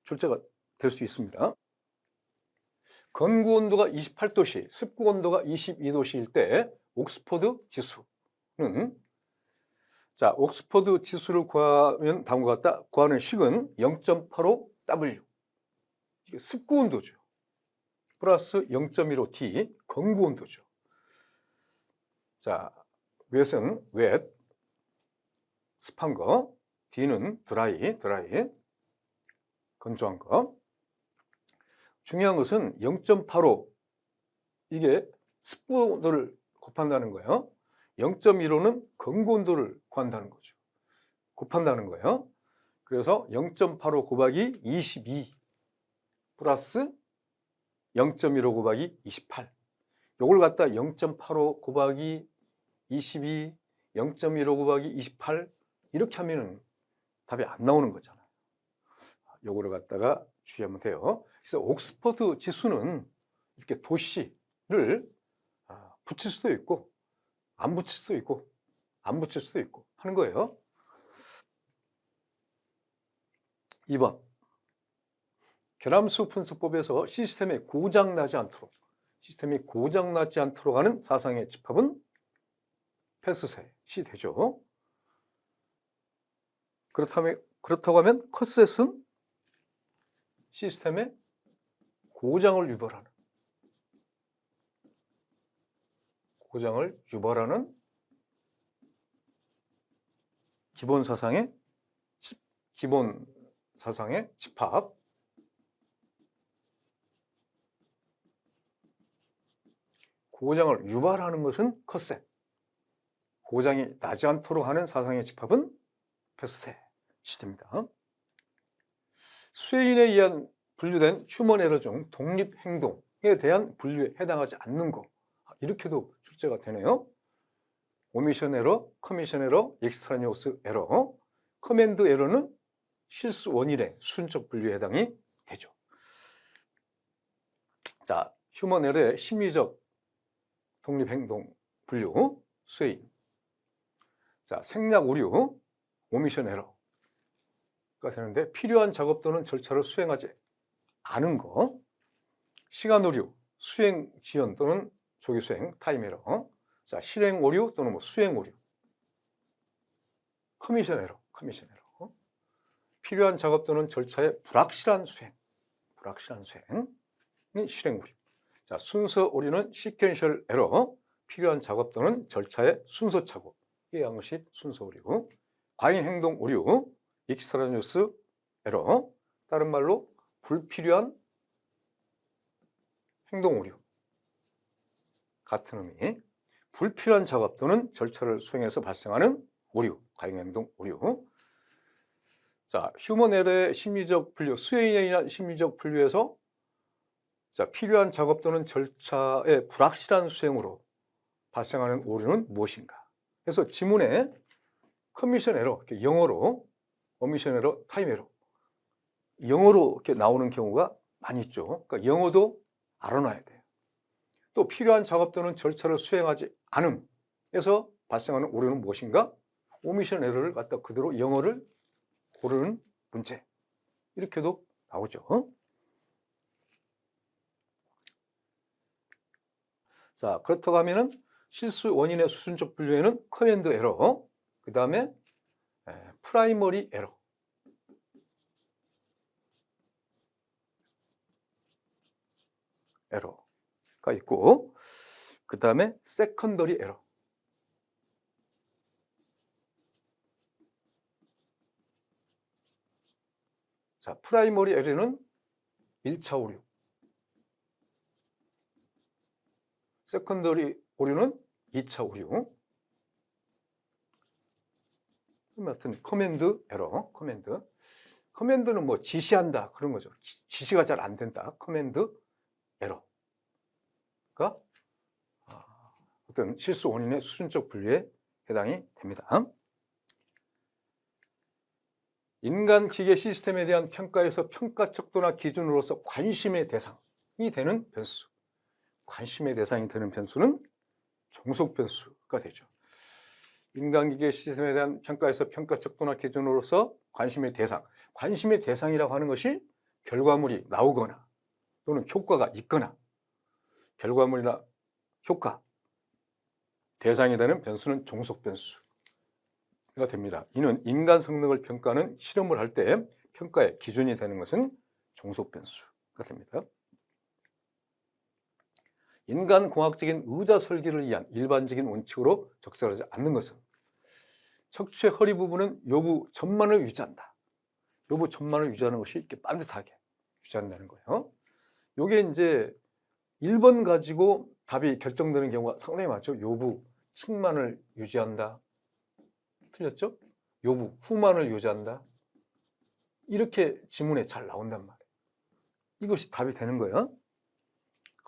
출제가 될 수 있습니다. 건구 온도가 28도씨, 습구 온도가 22도씨일 때 옥스퍼드 지수는, 자, 옥스퍼드 지수를 구하면 다음과 같다. 구하는 식은 0.85W, 이게 습구 온도죠. 플러스 0.15T, 건구 온도죠. 자, 웨트는 웨트, 습한 거, D는 드라이, 건조한 거. 중요한 것은 0.85, 이게 습구 온도를 곱한다는 거예요. 0.15는 건구 온도를 구한다는 거죠. 곱한다는 거예요. 그래서 0.85 곱하기 22 플러스 0.15 곱하기 28. 요걸 갖다 0.85 곱하기 22, 0.15 곱하기 28 이렇게 하면은 답이 안 나오는 거잖아요. 요거를 갖다가 주의하면 돼요. 그래서 옥스퍼드 지수는 이렇게 도시를 붙일 수도 있고 안 붙일 수도 있고 안 붙일 수도 있고 하는 거예요. 2번, 결함수 분석법에서 시스템이 고장나지 않도록 하는 사상의 집합은 패스셋이 되죠. 그렇다고 하면 컷셋은 시스템의 고장을 유발하는 기본 사상의 집합. 고장을 유발하는 것은 컷셋. 고장이 나지 않도록 하는 사상의 집합은 펫셋 시대입니다. 스웨인에 의한 분류된 휴먼 에러 중 독립행동에 대한 분류에 해당하지 않는 거, 이렇게도 출제가 되네요. 오미션 에러, 커미션 에러, 익스트라니어스 에러, 커맨드 에러는 실수 원인의 수준적 분류에 해당이 되죠. 자, 휴먼 에러의 심리적 독립행동 분류, 스웨인. 자, 생략 오류, 오미션 에러가 되는데, 필요한 작업 또는 절차를 수행하지 않은 거. 시간 오류, 수행 지연 또는 조기 수행, 타임 에러. 자, 실행 오류 또는 뭐 수행 오류. 커미션 에러. 필요한 작업 또는 절차의 불확실한 수행이 실행 오류. 자, 순서 오류는 시퀀셜 에러. 필요한 작업 또는 절차의 순서 착오. 이 양식 순서 오류. 과잉 행동 오류, 익스트라니어스 에러. 다른 말로 불필요한 행동 오류. 같은 의미. 불필요한 작업 또는 절차를 수행해서 발생하는 오류, 과잉 행동 오류. 자, 휴먼 에러의 심리적 분류, 스웨인에 의한 심리적 분류에서 자, 필요한 작업 또는 절차의 불확실한 수행으로 발생하는 오류는 무엇인가? 그래서 지문에 커미션 에러, 영어로 오미션 에러, 타임 에러, 영어로 이렇게 나오는 경우가 많이 있죠. 그러니까 영어도 알아놔야 돼요. 또 필요한 작업 또는 절차를 수행하지 않음에서 발생하는 오류는 무엇인가? 오미션 에러를 갖다 그대로 영어를 고르는 문제. 이렇게도 나오죠. 자, 그렇다고 하면은 실수 원인의 수준적 분류에는 커맨드 에러, 그 다음에 프라이머리 에러가 있고, 그 다음에 세컨더리 에러. 자, 프라이머리 에러는 1차 오류, 세컨더리 오류는 2차 오류. 하여튼 커맨드 에러, 커맨드는 뭐 지시한다 그런 거죠. 지시가 잘 안 된다. 커맨드 에러가 어떤 실수 원인의 수준적 분류에 해당이 됩니다. 인간 기계 시스템에 대한 평가에서 평가 척도나 기준으로서 관심의 대상이 되는 변수. 관심의 대상이 되는 변수는 종속 변수가 되죠. 인간기계 시스템에 대한 평가에서 평가 척도나 기준으로서 관심의 대상이라고 하는 것이 결과물이 나오거나 또는 효과가 있거나, 결과물이나 효과, 대상이 되는 변수는 종속 변수가 됩니다. 이는 인간 성능을 평가하는 실험을 할 때 평가의 기준이 되는 것은 종속 변수가 됩니다. 인간공학적인 의자 설계를 위한 일반적인 원칙으로 적절하지 않는 것은 척추의 허리 부분은 요부 전만을 유지한다. 요부 전만을 유지하는 것이 이렇게 반듯하게 유지한다는 거예요. 요게 이제 1번 가지고 답이 결정되는 경우가 상당히 많죠. 요부 측만을 유지한다. 틀렸죠? 요부 후만을 유지한다. 이렇게 지문에 잘 나온단 말이에요. 이것이 답이 되는 거예요.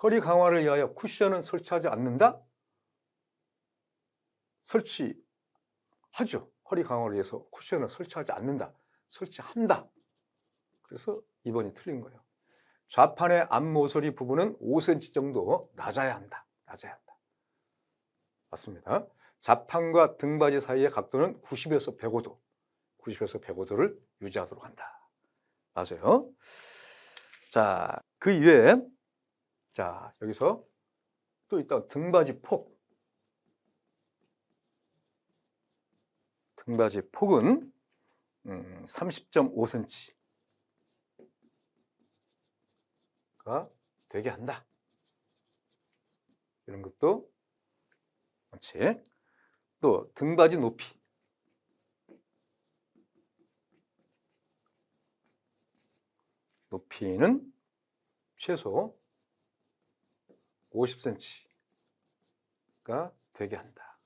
허리 강화를 위하여 쿠션은 설치하지 않는다? 설치하죠. 허리 강화를 위해서 쿠션을 설치하지 않는다. 설치한다. 그래서 2번이 틀린 거예요. 좌판의 앞모서리 부분은 5cm 정도 낮아야 한다. 맞습니다. 좌판과 등받이 사이의 각도는 90에서 105도를 유지하도록 한다. 맞아요. 자, 그 이외에 자, 여기서 또 있다. 등받이 폭. 등받이 폭은 30.5cm가 되게 한다. 이런 것도 원칙. 또 등받이 높이. 높이는 최소 50cm가 되게 한다.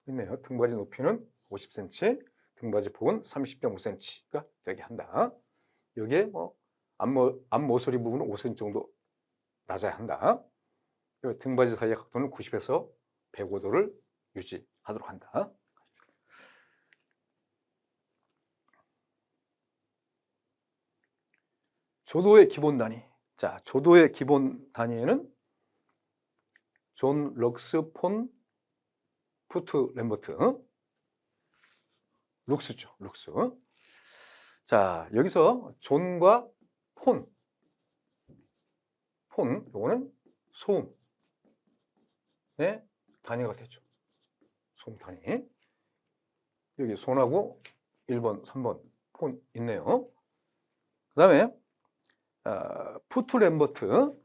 있네요. 등받이 높이는 50cm, 등받이 폭은 30.5cm가 되게 한다. 여기에 뭐 앞모서리 부분은 5cm 정도 낮아야 한다. 등받이 사이의 각도는 90에서 105도를 유지하도록 한다. 조도의 기본 단위. 자, 조도의 기본 단위에는 존 럭스 폰 푸트 램버트. 룩스죠, 룩스. 자, 여기서 존과 폰, 요거는 소음의 단위가 되죠. 소음 단위. 여기 손하고 1번, 3번 폰 있네요. 그 다음에 푸트 램버트,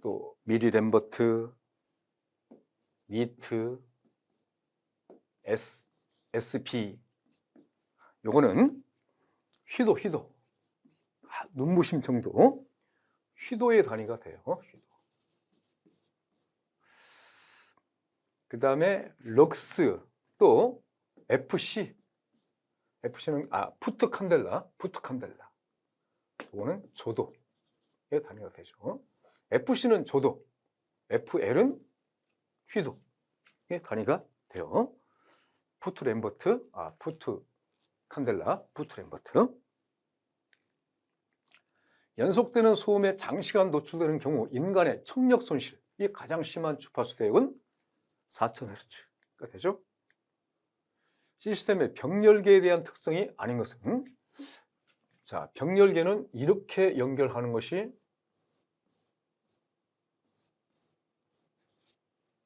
또 미리 램버트, 니트, SP. 요거는 휘도, 눈부심 정도, 휘도의 단위가 돼요. 그 다음에 럭스, 또 FC는 푸트 칸델라. 이거는 조도의 단위가 되죠. FC는 조도, FL은 휘도의 단위가 돼요. 푸트 램버트, 푸트 칸델라, 푸트 램버트. 연속되는 소음에 장시간 노출되는 경우 인간의 청력 손실이 가장 심한 주파수 대역은 4000Hz가 되죠. 시스템의 병렬계에 대한 특성이 아닌 것은, 자, 병렬계는 이렇게 연결하는 것이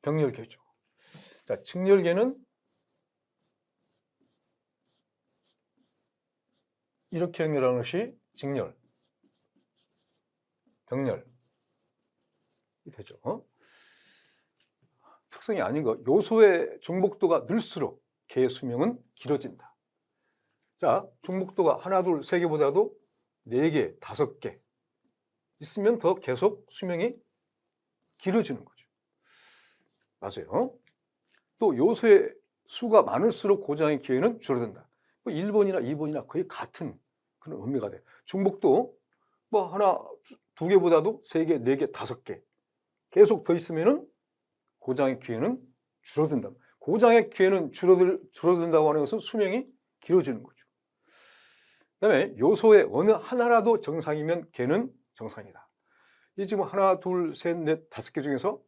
병렬계죠. 자, 직렬계는 이렇게 연결하는 것이 직렬, 병렬이 되죠. 특성이 아닌 것, 요소의 중복도가 늘수록 개의 수명은 길어진다. 자, 중복도가 하나, 둘, 세 개보다도 4개, 5개 있으면 더 계속 수명이 길어지는 거죠. 맞아요. 또 요소의 수가 많을수록 고장의 기회는 줄어든다. 1번이나 2번이나 거의 같은 그런 의미가 돼요. 중복도 뭐 하나, 2개보다도 3개, 4개, 5개 계속 더 있으면은 고장의 기회는 줄어든다. 고장의 기회는 줄어든다고 하는 것은 수명이 길어지는 거죠. 그 다음에 요소의 어느 하나라도 정상이면 개는 정상이다. 이 지금 하나, 둘, 셋, 넷, 5개 중에서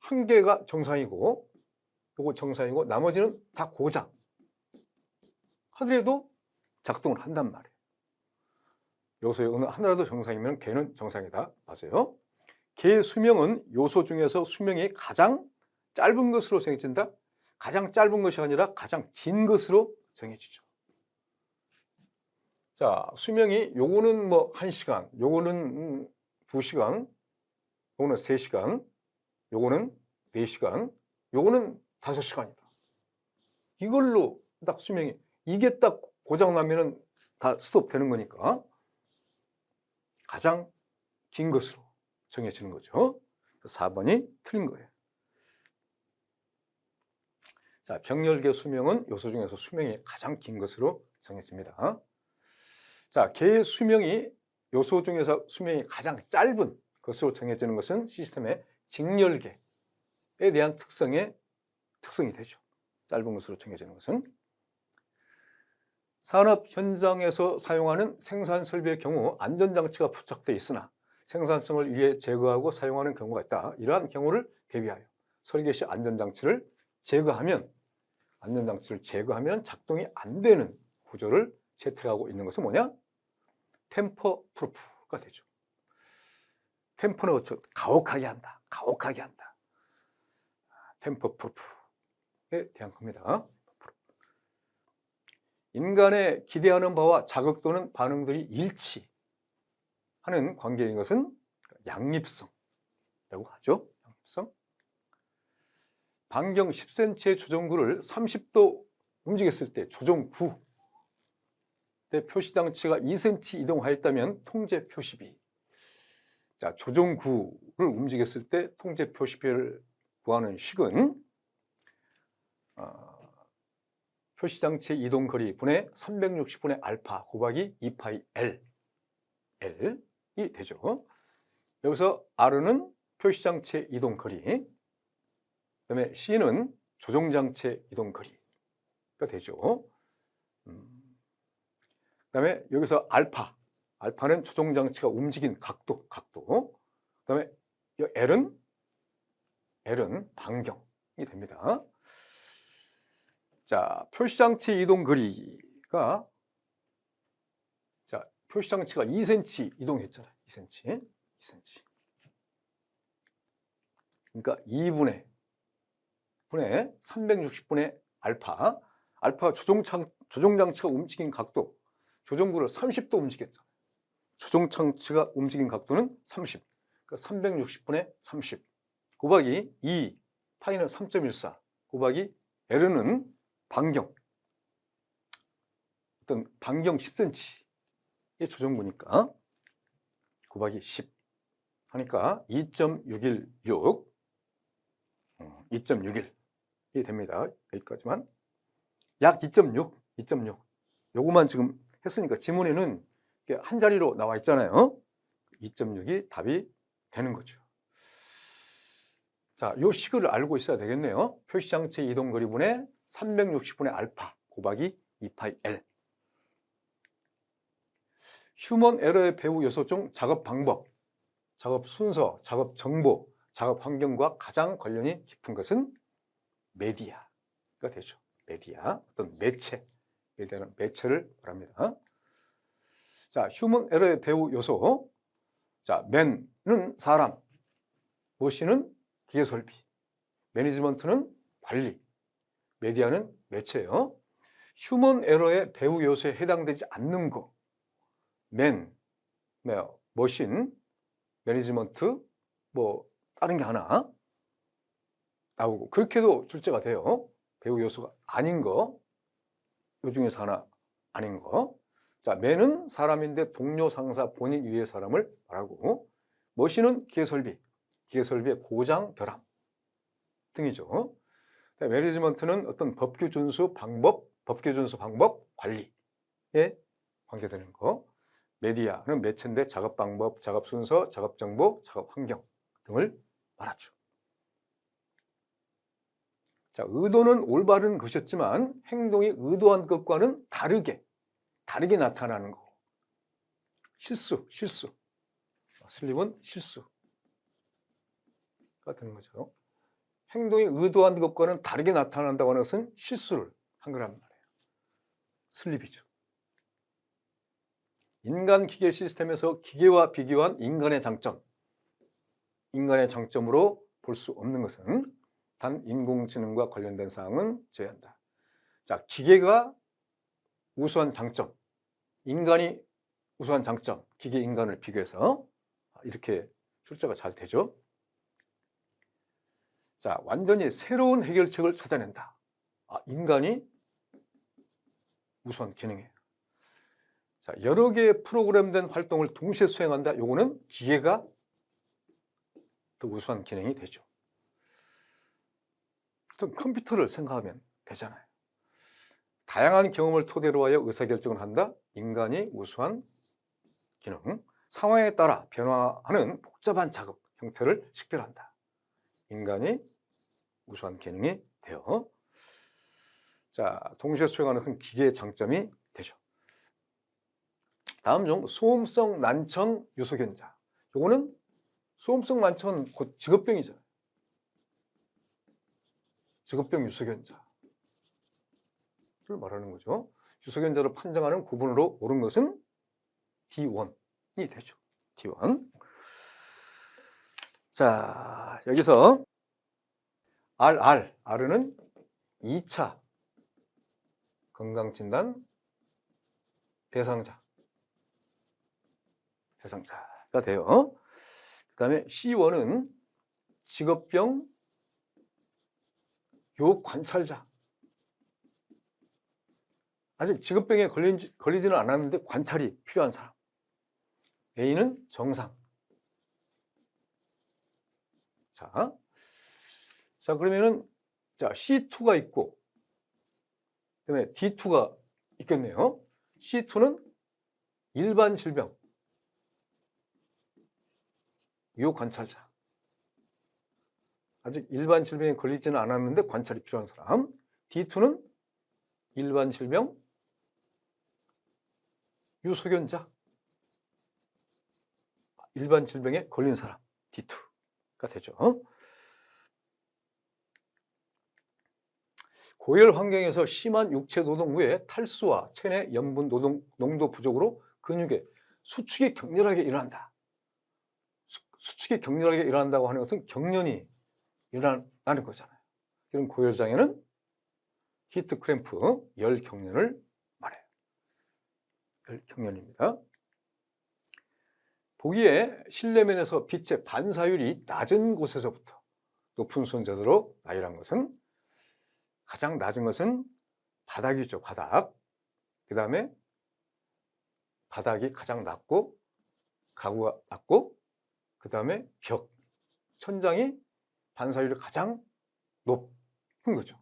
1개가 정상이고, 요거 정상이고, 나머지는 다 고장 하더라도 작동을 한단 말이에요. 요소의 어느 하나라도 정상이면 개는 정상이다. 맞아요. 개의 수명은 요소 중에서 수명이 가장 짧은 것으로 정해진다. 가장 짧은 것이 아니라 가장 긴 것으로 정해지죠. 자, 수명이 요거는 뭐 1시간, 요거는 2시간, 요거는 3시간, 요거는 4시간, 요거는 5시간이다. 이걸로 딱 수명이, 이게 딱 고장 나면은 다 스톱 되는 거니까 가장 긴 것으로 정해지는 거죠. 4번이 틀린 거예요. 자, 병렬계 수명은 요소 중에서 수명이 가장 긴 것으로 정해집니다. 자, 개의 수명이 요소 중에서 수명이 가장 짧은 것으로 정해지는 것은 시스템의 직렬계에 대한 특성이 되죠. 짧은 것으로 정해지는 것은. 산업 현장에서 사용하는 생산 설비의 경우 안전장치가 부착되어 있으나 생산성을 위해 제거하고 사용하는 경우가 있다. 이러한 경우를 대비하여 설계 시 안전장치를 제거하면 작동이 안 되는 구조를 채택하고 있는 것은 뭐냐? 템퍼 프루프가 되죠. 템퍼는 가혹하게 한다. 템퍼 프루프에 대한 겁니다. 인간의 기대하는 바와 자극 또는 반응들이 일치하는 관계인 것은 양립성이라고 하죠. 양립성. 반경 10cm의 조정구를 30도 움직였을 때 조정구, 표시장치가 2cm 이동하였다면 통제 표시비. 자, 조종구를 움직였을 때 통제 표시비를 구하는 식은 표시장치의 이동거리 분의 360분의 알파 곱하기 2파이 L이 되죠. 여기서 R은 표시장치의 이동거리, 그 다음에 C는 조종장치의 이동거리가 되죠. 그 다음에 여기서 알파는 조종장치가 움직인 각도, 그 다음에 L은 반경이 됩니다. 자, 표시장치 이동 거리가, 자, 표시장치가 2cm 이동했잖아요. 2cm. 그러니까 2분의 360분의 알파가 조종장치가 움직인 각도, 조종구를 30도 움직였죠. 조종장치가 움직인 각도는 30. 그러니까 360분의 30 곱하기 2, 파이는 3.14 곱하기 L은 반경, 어떤 반경 10cm의 조종구니까 곱하기 10 하니까 2.616이 됩니다. 여기까지만. 약 2.6. 요거만 지금 했으니까 지문에는 한 자리로 나와 있잖아요. 2.6이 답이 되는 거죠. 자, 요 식을 알고 있어야 되겠네요. 표시장치 이동거리분의 360분의 알파 곱하기 2파이 L. 휴먼 에러의 배후 요소 중 작업 방법, 작업 순서, 작업 정보, 작업 환경과 가장 관련이 깊은 것은 메디아가 되죠. 메디아, 어떤 매체, 메디아는 매체를 말합니다. 자, 휴먼 에러의 배후 요소. 자, 맨은 사람, 머신은 기계 설비, 매니지먼트는 관리, 메디아는 매체예요. 휴먼 에러의 배후 요소에 해당되지 않는 거, 머신, 매니지먼트, 뭐 다른 게 하나 나오고, 그렇게도 출제가 돼요. 배후 요소가 아닌 거, 이 중에서 하나 아닌 거. 자, 맨은 사람인데 동료, 상사, 본인 위의 사람을 말하고, 머신은 기계설비의 고장, 결함 등이죠. 매니지먼트는 어떤 법규 준수 방법, 관리에 관계되는 거. 메디아는 매체인데 작업 방법, 작업 순서, 작업 정보, 작업 환경 등을 말하죠. 자, 의도는 올바른 것이었지만 행동이 의도한 것과는 다르게 나타나는 거. 실수. 슬립은 실수가 되는 거죠. 행동이 의도한 것과는 다르게 나타난다고 하는 것은 실수를 한 거란 말이에요. 슬립이죠. 인간 기계 시스템에서 기계와 비교한 인간의 장점으로 볼 수 없는 것은 단 인공지능과 관련된 사항은 제외한다. 자, 기계가 우수한 장점, 인간이 우수한 장점, 기계 인간을 비교해서 이렇게 출제가 잘 되죠. 자, 완전히 새로운 해결책을 찾아낸다. 인간이 우수한 기능이에요. 자, 여러 개의 프로그램된 활동을 동시에 수행한다. 요거는 기계가 더 우수한 기능이 되죠. 컴퓨터를 생각하면 되잖아요. 다양한 경험을 토대로 하여 의사결정을 한다. 인간이 우수한 기능. 상황에 따라 변화하는 복잡한 작업 형태를 식별한다. 인간이 우수한 기능이 돼요. 자, 동시에 수행하는 큰 기계의 장점이 되죠. 다음 중 소음성 난청 유소견자. 요거는 소음성 난청은 곧 직업병이잖아요. 직업병 유소견자를 말하는 거죠. 유소견자를 판정하는 구분으로 옳은 것은 D1이 되죠. D1. 자, 여기서 R는 2차 건강진단 대상자가 돼요. 그 다음에 C1은 직업병 요관찰자. 아직 직업병에 걸리지는 않았는데 관찰이 필요한 사람. A는 정상. 자, 그러면은 자, C2가 있고 그다음에 D2가 있겠네요. C2는 일반 질병. 요 관찰자. 아직 일반 질병에 걸리지는 않았는데 관찰이 필요한 사람. D2는 일반 질병 유소견자. 일반 질병에 걸린 사람. D2가 되죠. 고열 환경에서 심한 육체 노동 후에 탈수와 체내 염분 농도 부족으로 근육의 수축이 격렬하게 일어난다. 수축이 격렬하게 일어난다고 하는 것은 경련이 일어나는 거잖아요. 이런 고열장애는 히트 크램프, 열 경련을 말해요. 열 경련입니다. 보기에 실내면에서 빛의 반사율이 낮은 곳에서부터 높은 수온자도로 나열한 것은 가장 낮은 것은 바닥이죠. 바닥. 그 다음에 바닥이 가장 낮고 가구가 낮고 그 다음에 벽, 천장이 반사율이 가장 높은 거죠.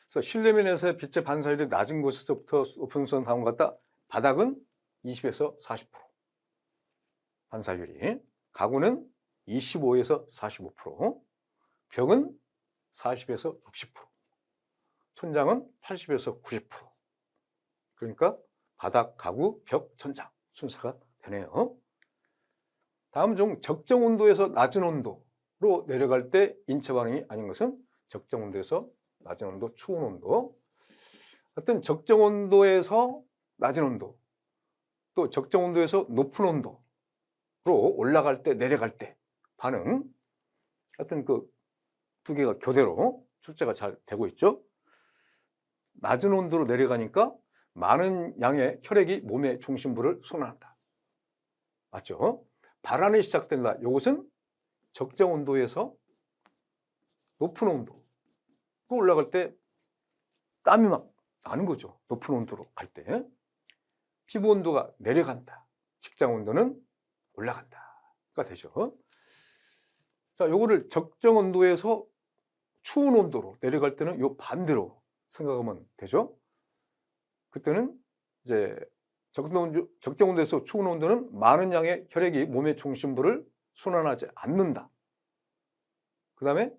그래서 실내면에서 빛의 반사율이 낮은 곳에서부터 높은 수온 다음과 같다. 바닥은 20에서 40% 반사율이, 가구는 25에서 45%, 벽은 40에서 60%, 천장은 80에서 90%. 그러니까 바닥, 가구, 벽, 천장 순서가 되네요. 다음 중 적정 온도에서 낮은 온도로 내려갈 때 인체 반응이 아닌 것은 적정 온도에서 낮은 온도, 추운 온도. 어떤 적정 온도에서 낮은 온도, 또 적정 온도에서 높은 온도로 올라갈 때, 내려갈 때 반응. 하여튼 그 두 개가 교대로 출제가 잘 되고 있죠. 낮은 온도로 내려가니까 많은 양의 혈액이 몸의 중심부를 순환한다. 맞죠? 발환이 시작된다. 이것은 적정 온도에서 높은 온도로 올라갈 때 땀이 막 나는 거죠. 높은 온도로 갈 때. 피부 온도가 내려간다. 직장 온도는 올라간다가 되죠. 자, 요거를 적정 온도에서 추운 온도로 내려갈 때는 요 반대로 생각하면 되죠. 그때는 이제 적정 온도에서 추운 온도는 많은 양의 혈액이 몸의 중심부를 순환하지 않는다. 그 다음에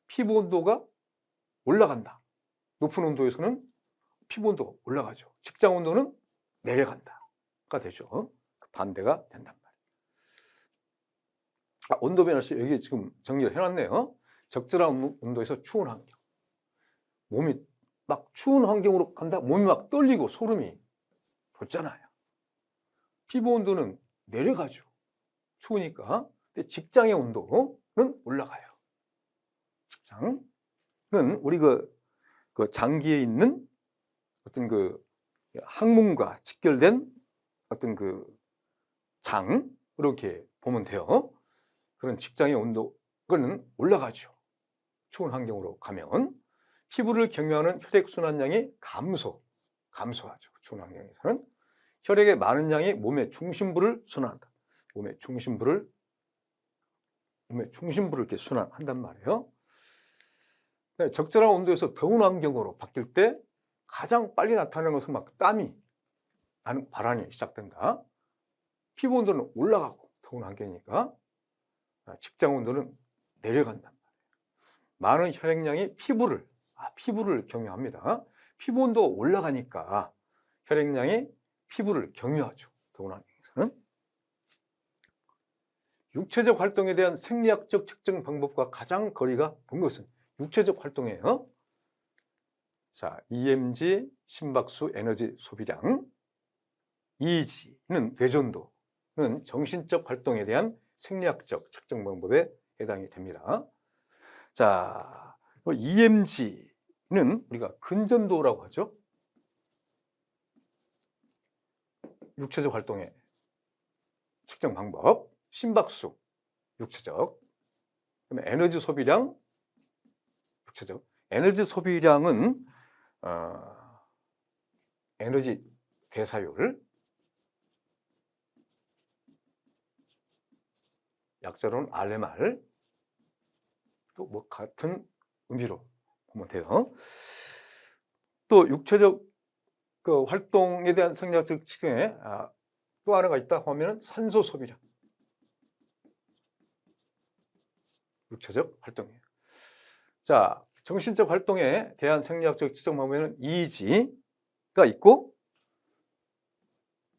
피부 온도가 올라간다. 높은 온도에서는 피부 온도가 올라가죠. 직장 온도는 내려간다가 되죠. 반대가 된단 말이에요. 온도 변화시 여기 지금 정리를 해놨네요. 적절한 온도에서 추운 환경. 몸이 막 추운 환경으로 간다. 몸이 막 떨리고 소름이 돋잖아요. 피부 온도는 내려가죠. 추우니까. 근데 직장의 온도는 올라가요. 직장은 우리 그 장기에 있는 어떤 그 항문과 직결된 어떤 그 장, 이렇게 보면 돼요. 그런 직장의 온도는 올라가죠. 추운 환경으로 가면. 피부를 경유하는 혈액 순환량이 감소하죠. 추운 환경에서는. 혈액의 많은 양이 몸의 중심부를 순환한다. 몸의 중심부를 이렇게 순환한단 말이에요. 적절한 온도에서 더운 환경으로 바뀔 때 가장 빨리 나타나는 것은 막 땀이 나는 발환이 시작된다. 피부 온도는 올라가고 더운 환경이니까 직장 온도는 내려간단 말이에요. 많은 혈액량이 피부를 경유합니다. 피부 온도가 올라가니까 혈액량이 피부를 경유하죠. 더운 환경에서는. 육체적 활동에 대한 생리학적 측정 방법과 가장 거리가 먼 것은 육체적 활동이에요. 자, EMG, 심박수, 에너지 소비량. EEG는 뇌전도는 정신적 활동에 대한 생리학적 측정 방법에 해당이 됩니다. 자, EMG는 우리가 근전도라고 하죠. 육체적 활동의 측정 방법. 심박수, 육체적. 그다음에 에너지 소비량, 육체적. 에너지 소비량은 에너지 대사율, 약자로는 RMR, 또 뭐 같은 의미로 보면 돼요. 또 육체적 그 활동에 대한 생리학적 측정에 또 하나가 있다 하면 산소 소비량. 육체적 활동이에요. 자, 정신적 활동에 대한 생리학적 측정 방법에는 EEG가 있고,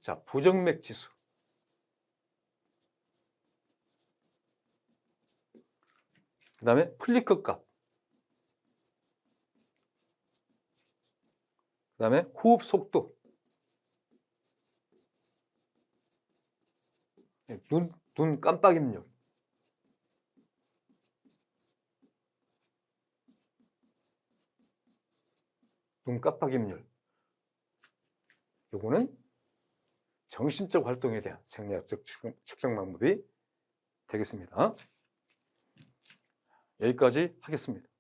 자, 부정맥 지수. 그 다음에 플리커 값. 그 다음에 호흡 속도. 눈 깜빡임률. 눈 깜빡임률. 요거는 정신적 활동에 대한 생리학적 측정 방법이 되겠습니다. 여기까지 하겠습니다.